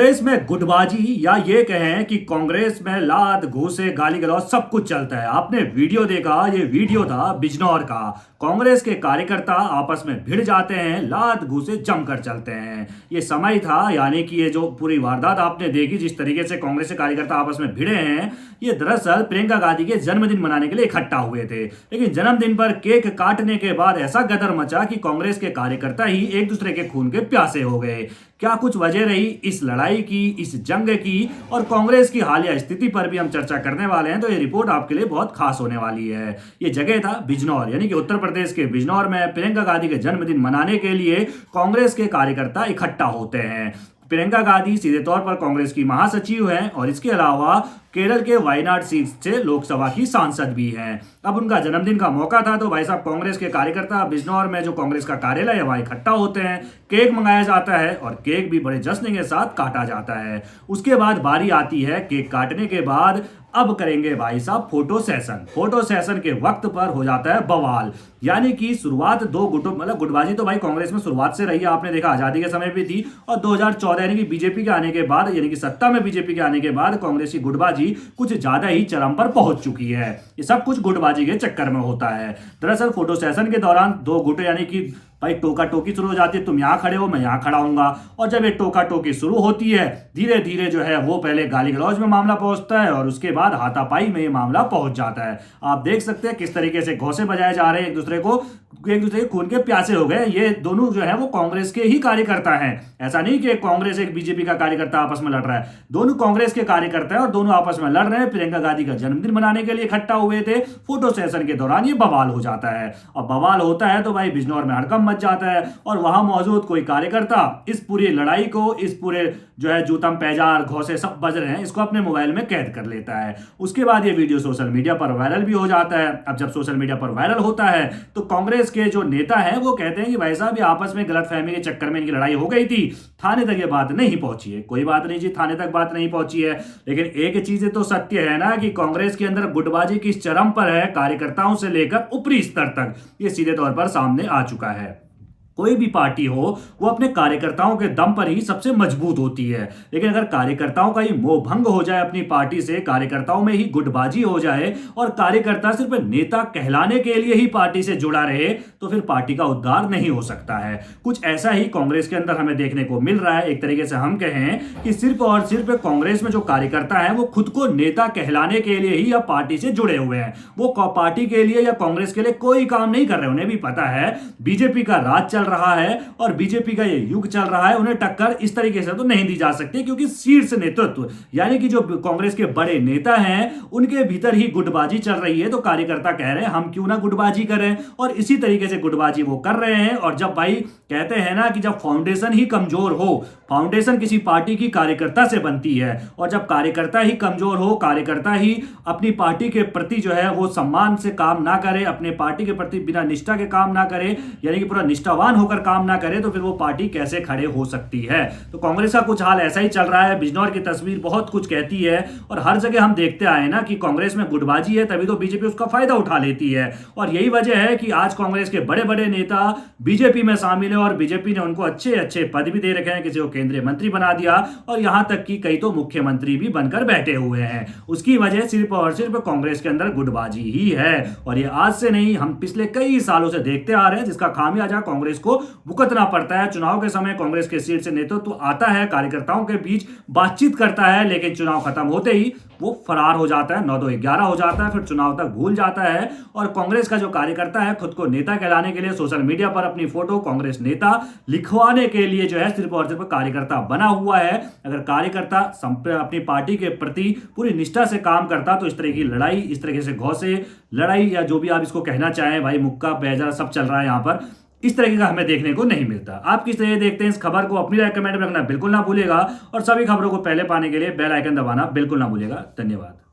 कांग्रेस में गुटबाजी या ये कहें कि कांग्रेस में लात घूसे गाली गलौज सब कुछ चलता है। आपने वीडियो देखा, ये वीडियो था बिजनौर का। कांग्रेस के कार्यकर्ता आपस में भिड़ जाते हैं, लात घूसे जमकर चलते हैं। ये समय था, यानी कि ये जो पूरी वारदात आपने देखी, जिस तरीके से कांग्रेस के कार्यकर्ता आपस में भिड़े हैं, ये दरअसल प्रियंका गांधी के जन्मदिन मनाने के लिए इकट्ठा हुए थे। लेकिन जन्मदिन पर केक काटने के बाद ऐसा गदर मचा कि कांग्रेस के कार्यकर्ता ही एक दूसरे के खून के प्यासे हो गए। क्या कुछ वजह रही इस लड़ाई की, इस जंग की, और कांग्रेस की हालिया स्थिति पर भी हम चर्चा करने वाले हैं। तो ये रिपोर्ट आपके लिए बहुत खास होने वाली है। ये जगह था बिजनौर, यानी कि उत्तर प्रदेश के बिजनौर में प्रियंका गांधी के जन्मदिन मनाने के लिए कांग्रेस के कार्यकर्ता इकट्ठा होते हैं। प्रियंका गांधी सीधे तौर पर कांग्रेस की महासचिव हैं और इसके अलावा केरल के वायनाड सीट से लोकसभा की सांसद भी हैं। अब उनका जन्मदिन का मौका था, तो भाई साहब कांग्रेस के कार्यकर्ता बिजनौर में जो कांग्रेस का कार्यालय है वहां इकट्ठा होते हैं। केक मंगाया जाता है और केक भी बड़े जश्न के साथ काटा जाता है। उसके बाद बारी आती है केक काटने के बाद, अब करेंगे भाई साहब फोटो सेशन। फोटो सेशन के वक्त पर हो जाता है बवाल, यानी कि शुरुआत दो गुटों, मतलब गुटबाजी तो भाई कांग्रेस में शुरुआत से रही है। आपने देखा आजादी के समय भी थी, और 2014 यानी कि बीजेपी के आने के बाद, यानी कि सत्ता में बीजेपी के आने के बाद कांग्रेस की गुटबाजी कुछ ज्यादा ही चरम पर पहुंच चुकी है। ये सब कुछ गुटबाजी के चक्कर में होता है। दरअसल फोटो सेशन के दौरान दो गुट, यानी कि भाई टोका टोकी शुरू हो जाती है, तुम यहां खड़े हो मैं यहां खड़ा हूंगा। और जब ये टोका टोकी शुरू होती है, धीरे धीरे जो है वो पहले गाली गलौज में मामला पहुंचता है और उसके बाद हाथापाई में ये मामला पहुंच जाता है। आप देख सकते हैं किस तरीके से घोंसे बजाए जा रहे हैं, एक दूसरे के खून के प्यासे हो गए। ये दोनों जो है वो कांग्रेस के ही कार्यकर्ता हैं। ऐसा नहीं कि कांग्रेस एक बीजेपी का कार्यकर्ता आपस में लड़ रहा है, दोनों कांग्रेस के कार्यकर्ता हैं और दोनों आपस में लड़ रहे हैं। प्रियंका गांधी का जन्मदिन मनाने के लिए इकट्ठा हुए थे। फोटो सेशन के दौरान ये बवाल हो जाता है, और बवाल होता है तो भाई बिजनौर में हड़कंप मच जाता है। और वहां मौजूद कोई कार्यकर्ता इस पूरी लड़ाई को, इस पूरे जो है जूतम पैजार घोंसे सब बज रहे हैं, इसको अपने मोबाइल में कैद कर लेता है। उसके बाद ये वीडियो सोशल मीडिया पर वायरल भी हो जाता है। अब जब सोशल मीडिया पर वायरल होता है तो कांग्रेस के जो नेता हैं वो कहते हैं कि भाई साहब ये आपस में गलतफहमी के चक्कर में इनकी लड़ाई हो गई थी, थाने तक ये बात नहीं पहुंची है। कोई बात नहीं जी, थाने तक बात नहीं पहुंची है, लेकिन एक चीज तो सत्य है ना कि कांग्रेस के अंदर गुटबाजी किस चरम पर है, कार्यकर्ताओं से लेकर ऊपरी स्तर तक ये सीधे तौर पर सामने आ चुका है। कोई भी पार्टी हो वो अपने कार्यकर्ताओं के दम पर ही सबसे मजबूत होती है, लेकिन अगर कार्यकर्ताओं का ही मोह भंग हो जाए अपनी पार्टी से, कार्यकर्ताओं में ही गुटबाजी हो जाए और कार्यकर्ता सिर्फ नेता कहलाने के लिए ही पार्टी से जुड़ा रहे, तो फिर पार्टी का उद्धार नहीं हो सकता है। कुछ ऐसा ही कांग्रेस के अंदर हमें देखने को मिल रहा है। एक तरीके से हम कहें कि सिर्फ और सिर्फ कांग्रेस में जो कार्यकर्ता है वो खुद को नेता कहलाने के लिए ही या पार्टी से जुड़े हुए हैं। वो पार्टी के लिए या कांग्रेस के लिए कोई काम नहीं कर रहे। उन्हें भी पता है बीजेपी का राज चल रहा है और बीजेपी का ये युग चल रहा है, उन्हें टक्कर इस तरीके से तो नहीं दी जा सकती, क्योंकि शीर्ष नेतृत्व यानी कि जो कांग्रेस के बड़े नेता हैं उनके भीतर ही गुटबाजी चल रही है। तो कार्यकर्ता कह रहे हैं हम क्यों ना गुटबाजी करें, और इसी तरीके से गुटबाजी वो कर रहे हैं। और जब भाई कहते हैं ना कि जब फाउंडेशन ही कमजोर हो, फाउंडेशन किसी पार्टी की कार्यकर्ता से बनती है, और जब कार्यकर्ता ही कमजोर हो, कार्यकर्ता ही अपनी पार्टी के प्रति जो है वो सम्मान से काम ना करे, अपने पार्टी के प्रति बिना निष्ठा के काम ना करे, यानी कि पूरा निष्ठावान होकर काम ना करे, तो फिर वो पार्टी कैसे खड़े हो सकती है। तो कांग्रेस का कुछ हाल ऐसा ही चल रहा है। बिजनौर की तस्वीर बहुत कुछ कहती है, और हर जगह हम देखते आए ना कि कांग्रेस में गुटबाजी है, तभी तो बीजेपी उसका फायदा उठा लेती है। और यही वजह है कि आज कांग्रेस के बड़े बड़े नेता बीजेपी में शामिल है, और बीजेपी ने उनको अच्छे अच्छे पद भी दे रखे हैं। किसी को केंद्रीय मंत्री बना दिया, और यहां तक कि कई तो मुख्यमंत्री भी बनकर बैठे हुए हैं। उसकी वजह सिर्फ और सिर्फ कांग्रेस के अंदर गुटबाजी ही है, और ये आज से नहीं, हम पिछले कई सालों से देखते आ रहे हैं, जिसका खामियाजा कांग्रेस को भुगतना पड़ता है। चुनाव के समय कांग्रेस के शीर्ष नेतृत्व तो आता है, कार्यकर्ताओं के बीच बातचीत करता है, लेकिन चुनाव खत्म होते ही वो फरार हो जाता है, 9-2-11 हो जाता है, फिर चुनाव तक भूल जाता है। और कांग्रेस का जो कार्यकर्ता है खुद को नेता कहलाने के लिए सोशल मीडिया पर अपनी फोटो कांग्रेस नेता लिखवाने के लिए जो है सिर्फ और सिर्फ कार्यकर्ता बना हुआ है। अगर कार्यकर्ता अपनी पार्टी के प्रति पूरी निष्ठा से काम करता तो इस तरह की लड़ाई, इस तरीके से घोंसे लड़ाई या जो भी आप इसको कहना चाहें, भाई मुक्का बेजा सब चल रहा है यहाँ पर, इस तरीके का हमें देखने को नहीं मिलता। आप किस तरह देखते हैं इस खबर को, अपनी राय कमेंट में रखना बिल्कुल ना भूलिएगा, और सभी खबरों को पहले पाने के लिए बेल आइकन दबाना बिल्कुल ना भूलिएगा। धन्यवाद।